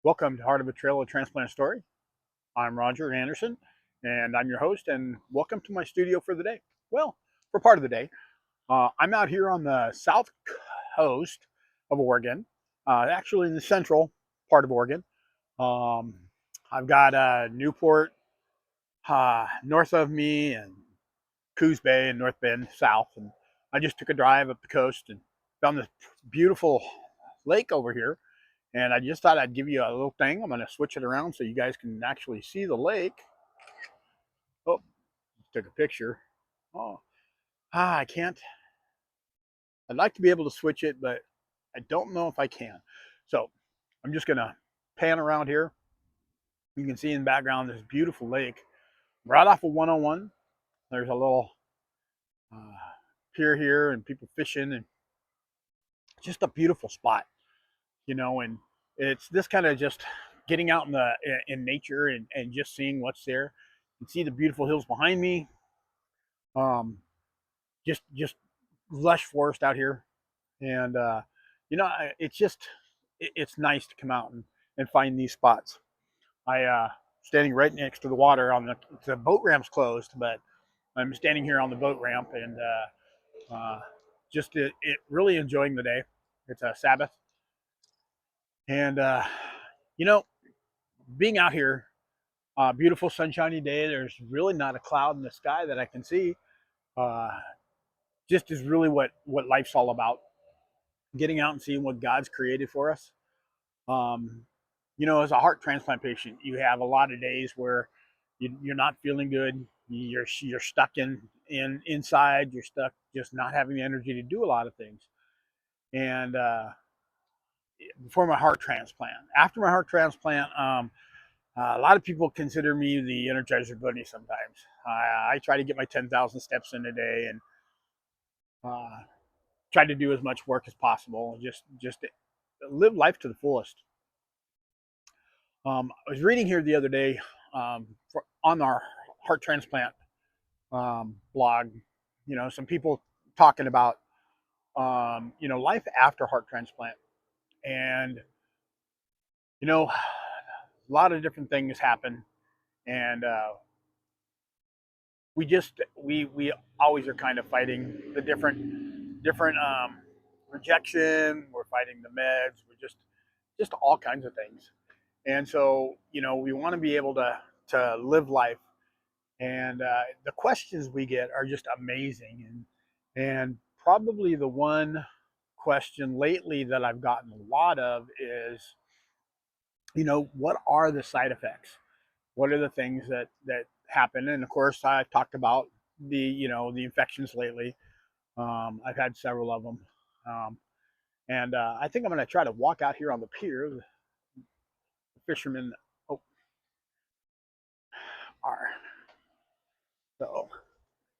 Welcome to Heart of a Trailer Transplant Story. I'm Roger Anderson, and I'm your host, and welcome to my studio for the day. Well, for part of the day, I'm out here on the south coast of Oregon, actually in the central part of Oregon. Um, I've got Newport north of me and Coos Bay and North Bend south, and I just took a drive up the coast and found this beautiful lake over here, and I just thought I'd give you a little thing. I'm going to switch it around so you guys can actually see the lake. Oh, took a picture. Oh, I can't. I'd like to be able to switch it, but I don't know if I can. So I'm just going to pan around here. You can see in the background this beautiful lake right off of 101. There's a little uh, pier here and people fishing, and just a beautiful spot, and it's this kind of just getting out in nature and just seeing what's there. You can see the beautiful hills behind me. Um, just lush forest out here, and it's just it's nice to come out and find these spots. I standing right next to the water on the boat ramp's closed, but I'm standing here on the boat ramp and just really enjoying the day. It's a Sabbath, and you know, being out here, beautiful sunshiny day. There's really not a cloud in the sky that I can see. Uh, just is really what life's all about. Getting out and seeing what God's created for us. Um, as a heart transplant patient, you have a lot of days where you're not feeling good. You're stuck in inside. You're stuck just not having the energy to do a lot of things. And before my heart transplant, after my heart transplant, a lot of people consider me the Energizer Bunny. Sometimes I try to get my 10,000 steps in a day and uh, try to do as much work as possible. Just live life to the fullest. I was reading here the other day on our heart transplant blog. Some people talking about life after heart transplant, and a lot of different things happen, and we always are kind of fighting the different rejection. We're fighting the meds. We're just all kinds of things, and so we want to be able to live life. And the questions we get are just amazing. And probably the one question lately that I've gotten a lot of is, what are the side effects? What are the things that happen? And of course, I've talked about the infections lately. I've had several of them, and I think I'm going to try to walk out here on the pier. The fishermen, oh, are so,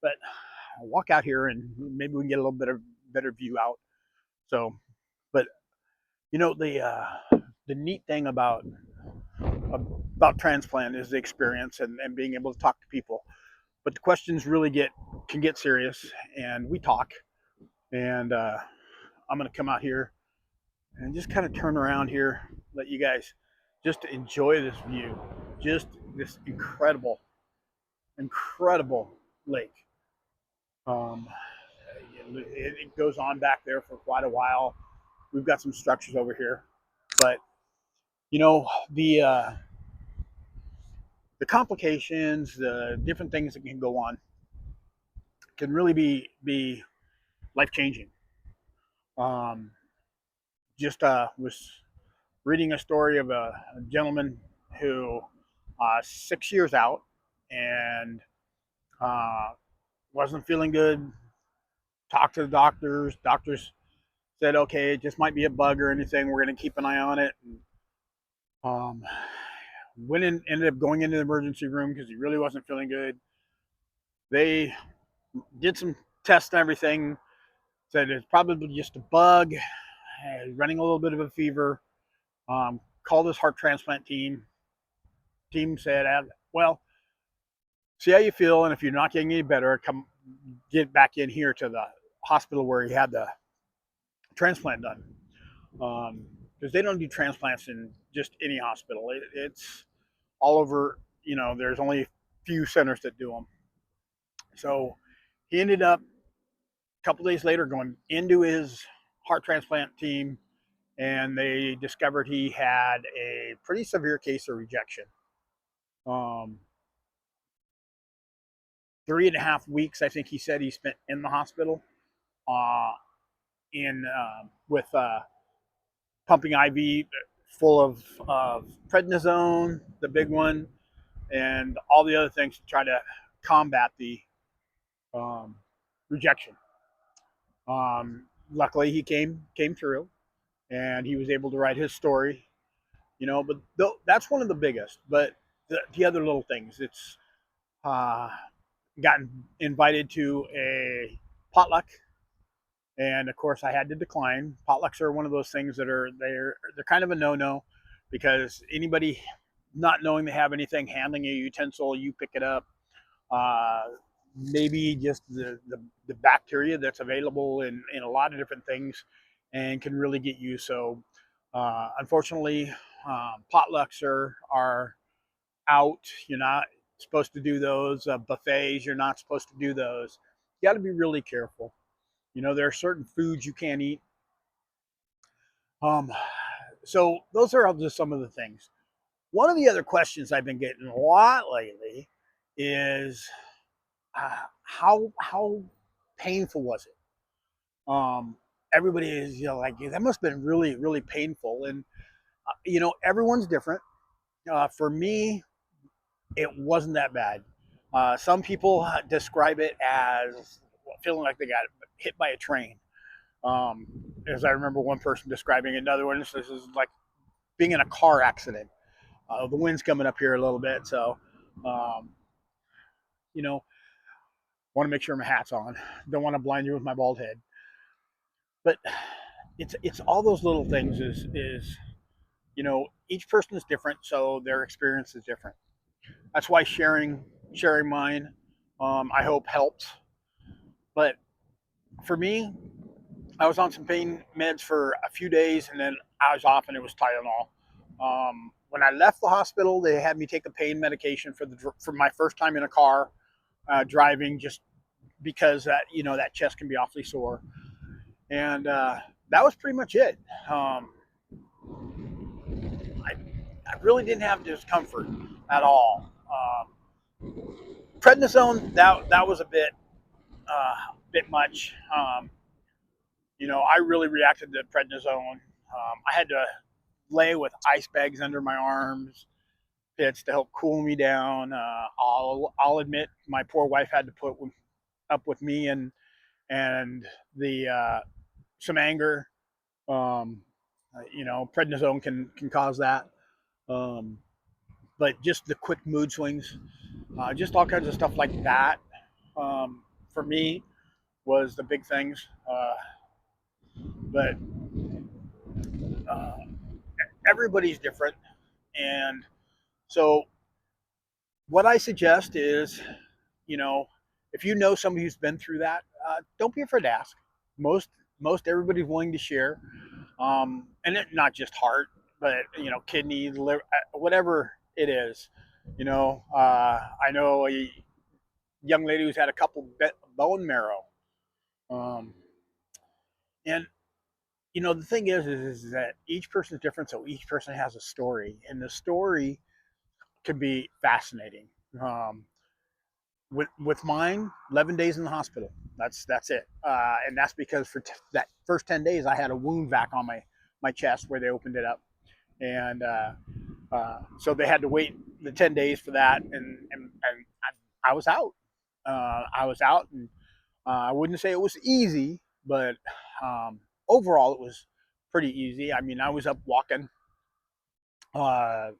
but I'll walk out here and maybe we can get a little bit of better view out. So, but the neat thing about transplant is the experience and being able to talk to people. But the questions really can get serious, and we talk. And I'm gonna come out here and just kind of turn around here, let you guys just enjoy this view, just this incredible lake. Um, it goes on back there for quite a while. We've got some structures over here, but you know the complications, the different things that can go on, can really be life changing. Um, just was reading a story of a gentleman who 6 years out and uh, wasn't feeling good. Talked to the doctors. Doctors said, okay, it just might be a bug or anything. We're going to keep an eye on it. And, um, ended up going into the emergency room because he really wasn't feeling good. They did some tests and everything. Said it's probably just a bug. Running a little bit of a fever. Called his heart transplant team. Team said, well, see how you feel, and if you're not getting any better, come get back in here to the hospital where he had the transplant done. Um, because they don't do transplants in just any hospital. It's all over. You know, there's only a few centers that do them. So he ended up a couple days later going into his heart transplant team, and they discovered he had a pretty severe case of rejection. Um, 3.5 weeks, I think he said he spent in the hospital, uh, in with pumping IV full of prednisone, the big one, and all the other things to try to combat the um, rejection. Luckily, he came through, and he was able to write his story. You know, but that's one of the biggest. But the other little things, it's uh, gotten invited to a potluck, and of course I had to decline. Potlucks are one of those things that they're kind of a no-no, because anybody not knowing they have anything, handling a utensil, you pick it up. Uh, Maybe just the bacteria that's available in a lot of different things, and can really get you. So unfortunately, potlucks are out. You're not supposed to do those. Buffets, you're not supposed to do those. You got to be really careful. You know, there are certain foods you can't eat. Um, so those are just some of the things. One of the other questions I've been getting a lot lately is how painful was it? Everybody is, like, that must have been really really painful, and everyone's different. For me, it wasn't that bad. Some people describe it as feeling like they got hit by a train. Um, as I remember one person describing it, another one, this is like being in a car accident. The wind's coming up here a little bit, so um, you know, want to make sure my hat's on. Don't want to blind you with my bald head. But it's all those little things. Is each person is different, so their experience is different. That's why sharing mine, I hope helps. But for me, I was on some pain meds for a few days, and then I was off, and it was Tylenol. When I left the hospital, they had me take a pain medication for my first time in a car driving, just because that chest can be awfully sore, and that was pretty much it. I, I really didn't have discomfort at all. Prednisone, that was a bit much. I really reacted to prednisone. I had to lay with ice bags under my arms, pits, to help cool me down. I'll admit, my poor wife had to put up with me and the some anger. Um, Prednisone can cause that. Um, but just the quick mood swings, just all kinds of stuff like that. For me, was the big things. But uh, everybody's different, and so what I suggest is, you know, if you know somebody who's been through that, don't be afraid to ask. Most most everybody's willing to share, and not just heart, but kidney, liver, whatever it is. I know a young lady who's had a couple bone marrow, um, and the thing is that each person is different, so each person has a story, and the story can be fascinating. Um, with mine, 11 days in the hospital. That's it, and that's because for that first 10 days, I had a wound vac on my chest where they opened it up, and so they had to wait the 10 days for that, and I was out. I was out, and I wouldn't say it was easy, but overall it was pretty easy. I mean, I was up walking, a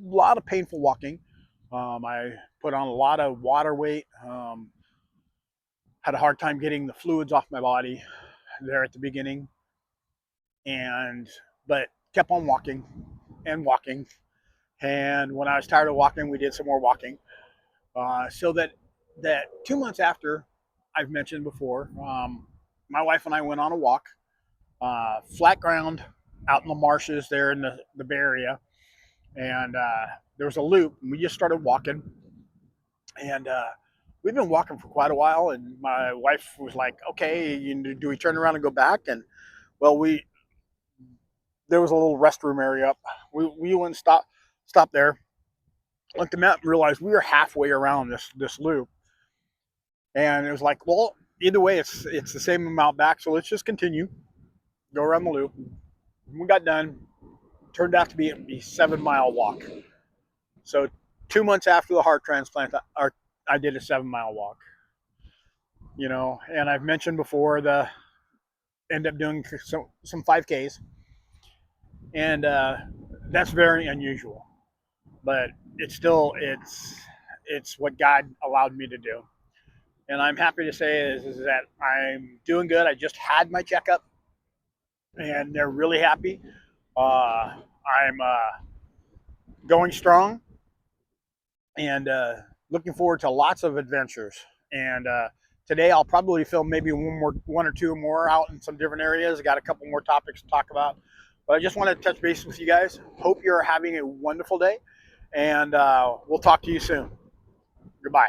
lot of painful walking. I put on a lot of water weight. Had a hard time getting the fluids off my body there at the beginning, and but kept on walking and walking. And when I was tired of walking, we did some more walking. So that 2 months after, I've mentioned before, my wife and I went on a walk, flat ground. out in the marshes there in the Bay Area, and there was a loop, and we just started walking, and we've been walking for quite a while, and my wife was like, "Okay, do we turn around and go back?" And well, we there was a little restroom area up. We went and stopped there, looked at the map, and realized we were halfway around this loop, and it was like, well, either way, it's the same amount back, so let's just continue, go around the loop. We got done. Turned out to be a 7 mile walk. So 2 months after the heart transplant, I did a 7 mile walk. And I've mentioned before the end up doing some 5Ks, and that's very unusual, but it's what God allowed me to do, and I'm happy to say is that I'm doing good. I just had my checkup, and they're really happy. I'm going strong, and looking forward to lots of adventures. And today I'll probably film maybe one or two more out in some different areas. I got a couple more topics to talk about, but I just want to touch base with you guys. Hope you're having a wonderful day, and we'll talk to you soon. Goodbye.